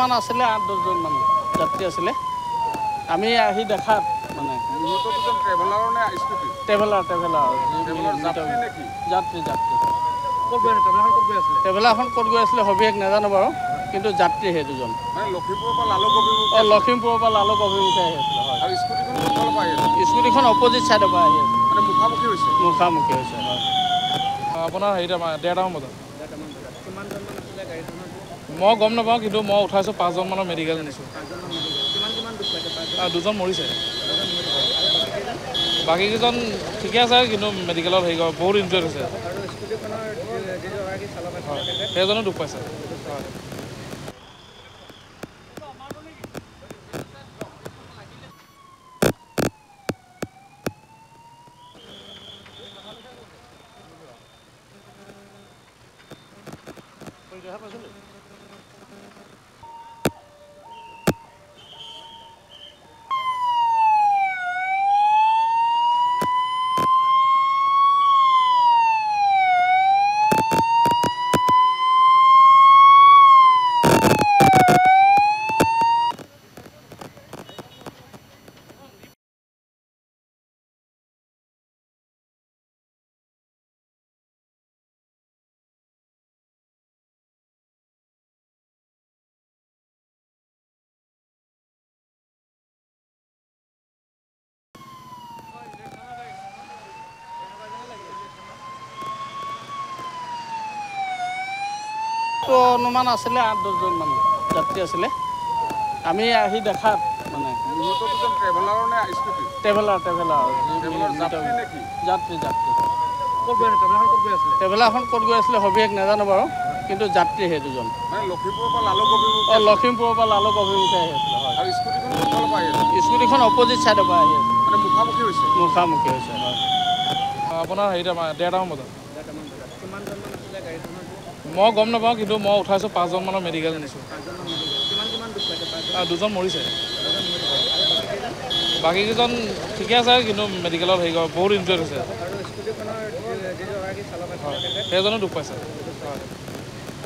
অনুমান আছিলে 8-10জন মান যাত্ৰী আছিলে আমি আহি দেখাত মানে ট্ৰেভেলাৰ নে স্কুটি ট্ৰেভেলাৰ যাত্ৰী ট্ৰেভেলাৰখন ক'ত গৈ আছিলে সবিশেষ নাজানো বাৰু কিন্তু যাত্ৰী সেই দুজন লখিমপুৰৰ পৰা লালুক লখিমপুৰৰ পৰা লালুক অভিমুখে আহি আছিলে হয় আৰু স্কুটিখন অপজিট ছাইডৰ পৰা আহি আছে মানে মুখামুখি হৈছে হয় আপোনাৰ হেৰিটা 1:30মান বজাত মই গম নাপাওঁ কিন্তু মই উঠাইছোঁ 5জন মানৰ মেডিকেল নিছোঁ দুজন মৰিছে বাকীকেইজন ঠিকে আছে কিন্তু মেডিকেলত হেৰি কৰে বহুত ইনজুৰ্ড হৈছে সেইজনে দুখ পাইছে অনুমান আছিলে 8-10জন মান যাত্ৰী আছিলে আমি আহি দেখাত মানে ট্ৰেভেলাৰ নে স্কুটি ট্ৰেভেলাৰ যাত্ৰী ট্ৰেভেলাৰখন ক'ত গৈ আছিলে সবিশেষ নাজানো বাৰু কিন্তু যাত্ৰী সেই দুজন লখিমপুৰৰ পৰা লালুক অভিমুখে আহি আছিলে হয় আৰু স্কুটিখন অপজিট ছাইডৰ পৰা আহি আছে মানে মুখামুখি হৈছে হয় আপোনাৰ হেৰিটা 1:30মান বজাত মই গম নাপাওঁ কিন্তু মই উঠাইছোঁ 5জন মানৰ মেডিকেল নিছোঁ দুজন মৰিছে বাকীকেইজন ঠিকে আছে কিন্তু মেডিকেলত হেৰি কৰে বহুত ইনজুৰ্ড হৈছে সেইজনে দুখ পাইছে